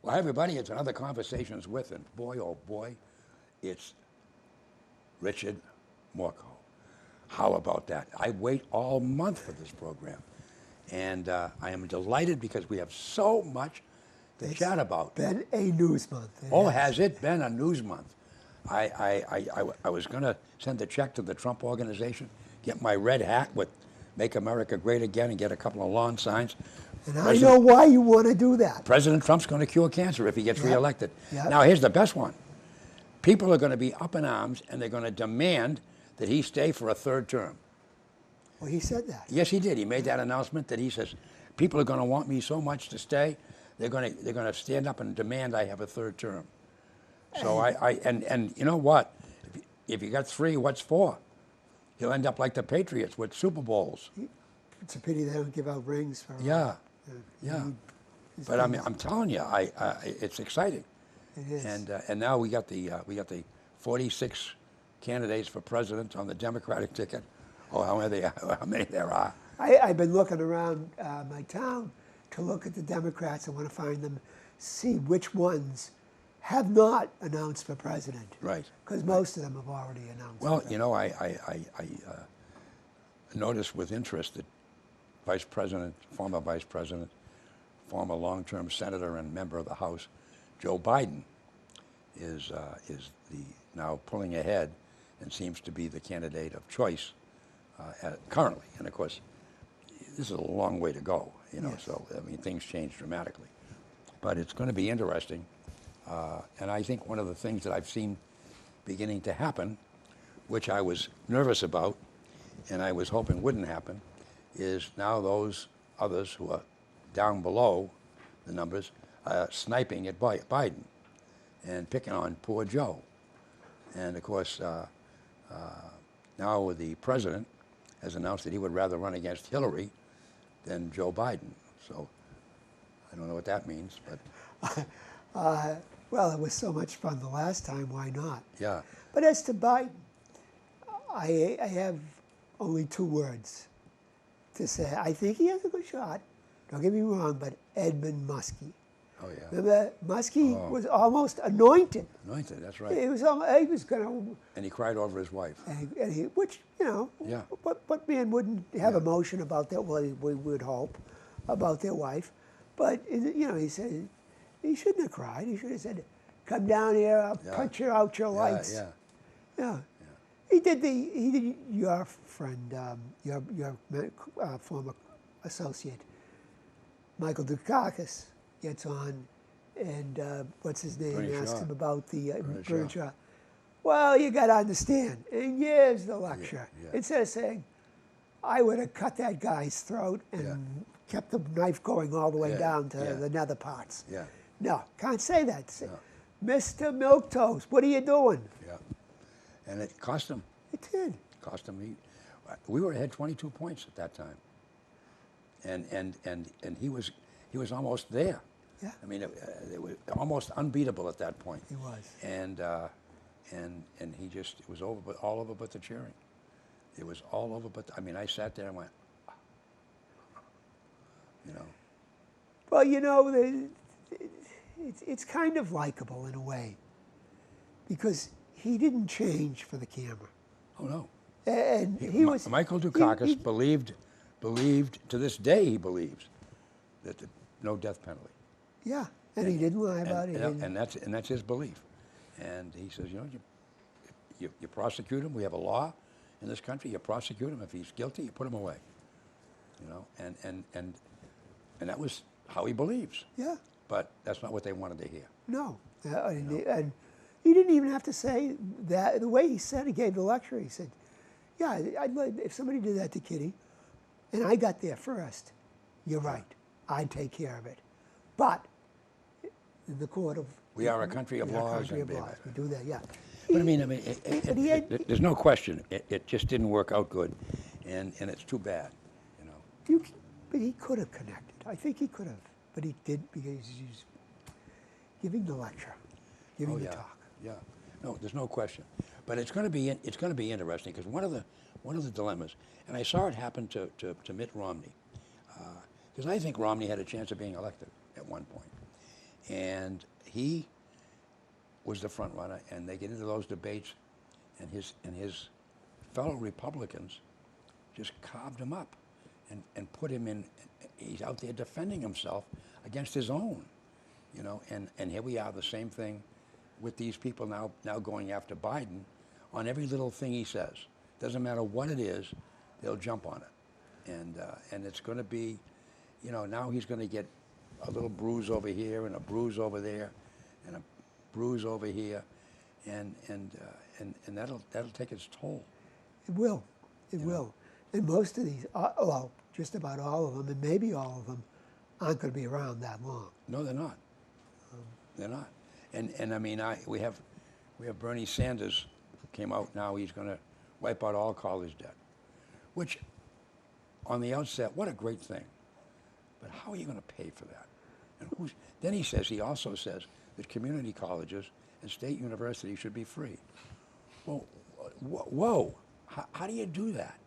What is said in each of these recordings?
Well, hi, everybody. It's another Conversations with, and boy, oh boy, it's Richard Morco. How about that? I wait all month for this program, and I am delighted because we have so much to chat about. Been a news month. Has it been a news month? I was going to send a check to the Trump organization, get my red hat with "Make America Great Again" and get a couple of lawn signs. And I know why you want to do that. President Trump's going to cure cancer if he gets reelected. Yep. Now, here's the best one. People are going to be up in arms, and they're going to demand that he stay for a third term. Well, he said that. Yes, he did. He made that announcement that he says, people are going to want me so much to stay, they're going to stand up and demand I have a third term. So and you know what? If you got three, what's four? He'll end up like the Patriots with Super Bowls. It's a pity they don't give out rings for. Yeah. But I mean, I'm telling you, it's exciting. It is. And now we got the 46 candidates for president on the Democratic ticket. Oh, how many there are? I've been looking around my town to look at the Democrats. I want to find them, see which ones have not announced for president. Right. Because most of them have already announced. Well, you know, I noticed with interest that former vice president, former long-term senator and member of the House, Joe Biden, is now pulling ahead and seems to be the candidate of choice currently. And of course, this is a long way to go, you know. Yes. So I mean, things change dramatically, but it's going to be interesting. And I think one of the things that I've seen beginning to happen, which I was nervous about, and I was hoping wouldn't happen, is now those others who are down below the numbers sniping at Biden and picking on poor Joe. And of course, now the president has announced that he would rather run against Hillary than Joe Biden. So I don't know what that means, but... Well, it was so much fun the last time, why not? Yeah. But as to Biden, I have only two words to say. I think he has a good shot. Don't get me wrong, but Edmund Muskie. Oh, yeah. Remember, Muskie was almost anointed. Anointed, that's right. He was going to... And he cried over his wife. And he, which, you know, yeah. what man wouldn't have emotion about that? Well, we would hope about their wife. But, you know, he said... He shouldn't have cried. He should have said, "Come down here. I'll punch you out your lights." Yeah. He did your friend, your former associate, Michael Dukakis, gets on, and what's his name? Bernie Asks Shaw. him about the Bernie Shaw. Well, you got to understand. And here's the lecture. Instead of saying, "I would have cut that guy's throat and kept the knife going all the way down to the nether parts." Yeah. No, can't say that. Say, Mr. Milquetoast, what are you doing? Yeah. And it cost him. It did. Cost him. We were ahead 22 points at that time. And he was almost there. Yeah. I mean, it was almost unbeatable at that point. He was. And he just, it was all over but the cheering. It was all over but, I mean, I sat there and went, you know. Well, you know, it's kind of likable in a way, because he didn't change for the camera. Oh, no. And he was... Michael Dukakis believed, to this day he believes, that no death penalty. Yeah, and he didn't lie about it. And that's his belief. And he says, you know, you prosecute him. We have a law in this country. You prosecute him. If he's guilty, you put him away. You know, and that was how he believes. Yeah. But that's not what they wanted to hear. No. And he didn't even have to say that. The way he said, he gave the lecture, he said, yeah, if somebody did that to Kitty, and I got there first, you're right. I'd take care of it. But in the court of... We are a country of laws. We do that, yeah. But I mean, there's no question. It just didn't work out good, and it's too bad, you know. But he could have connected. I think he could have. But he did, because he's giving the lecture, giving the talk. Yeah, no, there's no question. But it's going to be interesting, because one of the dilemmas, and I saw it happen to Mitt Romney, because I think Romney had a chance of being elected at one point, And he was the front runner, and they get into those debates, and his fellow Republicans just carved him up and put him in. He's out there defending himself against his own, you know. And here we are, the same thing with these people now going after Biden on every little thing he says. Doesn't matter what it is, they'll jump on it, and it's going to be, you know, now he's going to get a little bruise over here and a bruise over there, and a bruise over here, and that'll take its toll. It will. It will. And most of these, well, just about all of them, and maybe all of them, aren't going to be around that long. No, they're not. They're not. And I mean, we have Bernie Sanders came out now. He's going to wipe out all college debt, which, on the outset, what a great thing. But how are you going to pay for that? And then he also says that community colleges and state universities should be free. Well, whoa, how do you do that?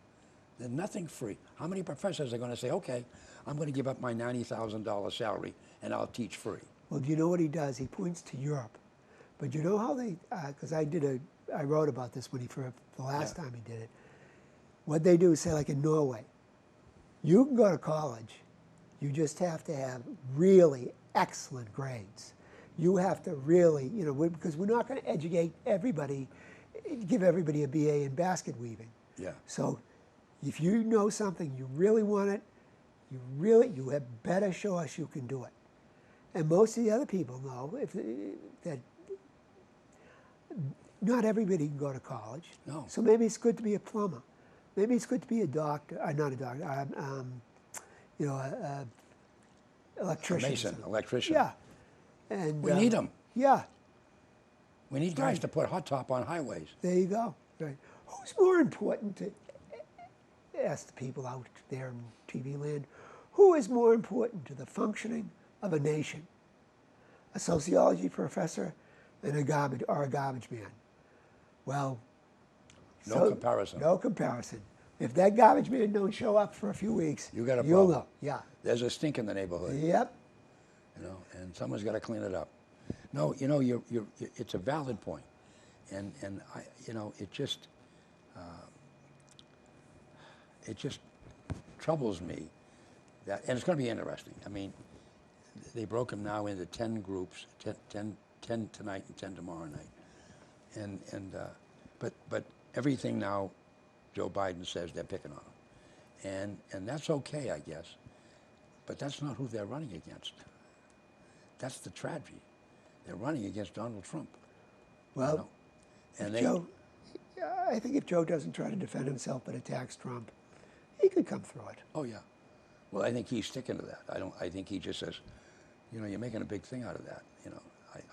There's nothing free. How many professors are going to say, okay, I'm going to give up my $90,000 salary and I'll teach free? Well, do you know what he does? He points to Europe. But you know how they, because I wrote about this when for the last time he did it. What they do is say, like in Norway, you can go to college. You just have to have really excellent grades. You have to really, you know, because we're not going to educate everybody, give everybody a BA in basket weaving. Yeah. So if you know something, you really want it, you had better show us you can do it. And most of the other people know that not everybody can go to college. No. So maybe it's good to be a plumber. Maybe it's good to be a doctor, not a doctor, you know, electrician. A mason, electrician. Yeah. And We need them. Yeah. We need guys to put hot top on highways. There you go. Right. Who's more important to ask the people out there in TV land? Who is more important to the functioning of a nation? A sociology professor and a garbage man? Well, No comparison. No comparison. If that garbage man don't show up for a few weeks, You got a you'll problem. know. Yeah. There's a stink in the neighborhood. Yep. You know, and someone's got to clean it up. No, you know, it's a valid point, and I, you know, it just troubles me that, and it's going to be interesting. I mean, they broke them now into 10 groups, 10 tonight and 10 tomorrow night, but everything now, Joe Biden says they're picking on him, and that's okay, I guess, but that's not who they're running against. That's the tragedy. They're running against Donald Trump. Well, you know? And Joe, I think if Joe doesn't try to defend himself but attacks Trump, he could come through it. Oh yeah. Well, I think he's sticking to that. I think he just says, you know, you're making a big thing out of that. You know,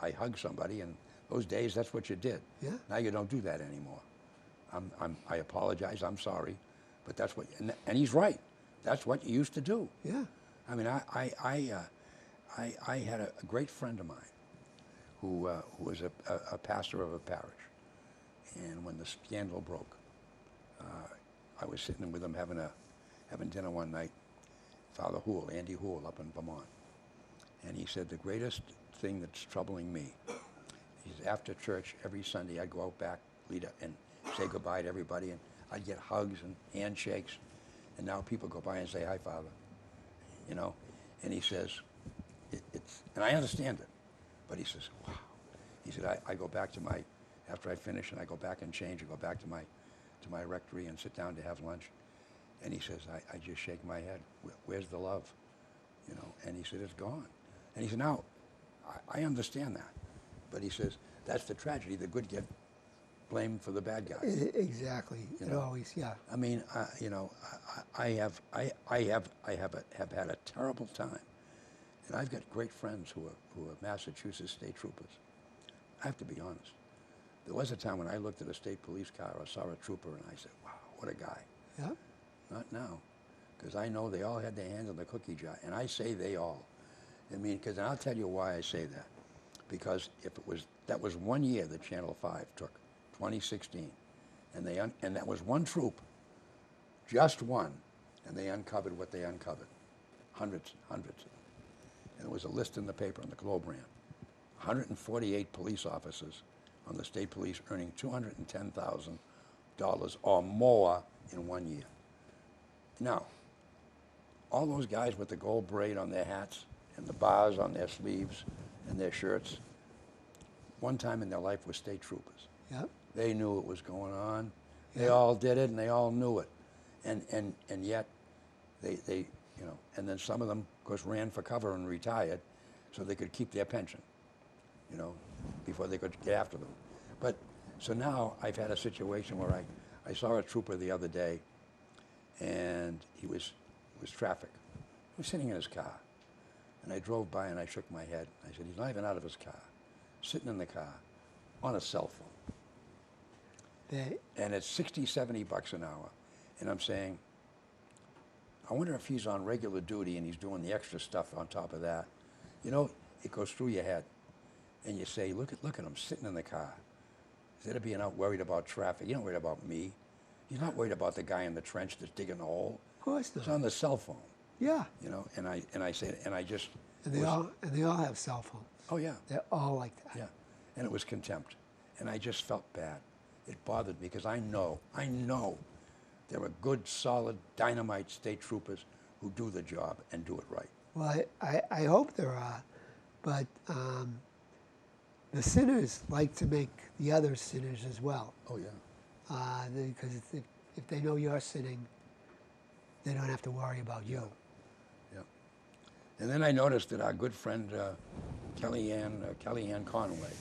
I hug somebody, and those days that's what you did. Yeah. Now you don't do that anymore. I apologize. I'm sorry, but that's what. And he's right. That's what you used to do. Yeah. I mean, I had a great friend of mine who was a pastor of a parish, and when the scandal broke, I was sitting with him having dinner one night. Father Hoole, Andy Hoole, up in Vermont, and he said the greatest thing that's troubling me is after church every Sunday I'd go out back, lead up, and say goodbye to everybody, and I'd get hugs and handshakes, and now people go by and say hi, Father, you know, and he says it's, and I understand it, but he says, wow, he said I go back to my, after I finish and I go back and change, I go back to my rectory and sit down to have lunch. And he says, I just shake my head. Where's the love? You know, and he said, it's gone. And he said, now, I understand that. But he says, that's the tragedy. The good get blamed for the bad guys. Exactly. You It know? always, yeah. I mean, you know, I have had a terrible time. And I've got great friends who are Massachusetts state troopers. I have to be honest. There was a time when I looked at a state police car or saw a trooper and I said, wow, what a guy. Yeah. Not now, because I know they all had their hands in the cookie jar, and I say they all. I mean, because, and I'll tell you why I say that. Because that was 1 year that Channel 5 took, 2016, and that was one troop, just one, and they uncovered what they uncovered, hundreds of them. And there was a list in the paper, in the Globe ran. 148 police officers on the state police earning $210,000 or more in 1 year. Now, all those guys with the gold braid on their hats and the bars on their sleeves and their shirts, one time in their life were state troopers. Yep. They knew what was going on. They Yeah. all did it, and they all knew it. And yet, they, you know, and then some of them, of course, ran for cover and retired so they could keep their pension, you know, before they could get after them. But, so now I've had a situation where I saw a trooper the other day, and it was traffic. He was sitting in his car. And I drove by and I shook my head. I said, he's not even out of his car, sitting in the car on a cell phone. And it's 60, 70 bucks an hour. And I'm saying, I wonder if he's on regular duty and he's doing the extra stuff on top of that. You know, it goes through your head. And you say, look at him sitting in the car. Instead of being out worried about traffic, you're not worried about me. You're not worried about the guy in the trench that's digging a hole. Of course not. It's on the cell phone. Yeah. You know, and I said, and I just. And they all have cell phones. Oh yeah. They're all like that. Yeah, and it was contempt, and I just felt bad. It bothered me because I know there are good, solid, dynamite state troopers who do the job and do it right. Well, I hope there are, but the sinners like to make the others sinners as well. Oh yeah. Because if they know you're sinning, they don't have to worry about you. Yeah. And then I noticed that our good friend Kellyanne Conway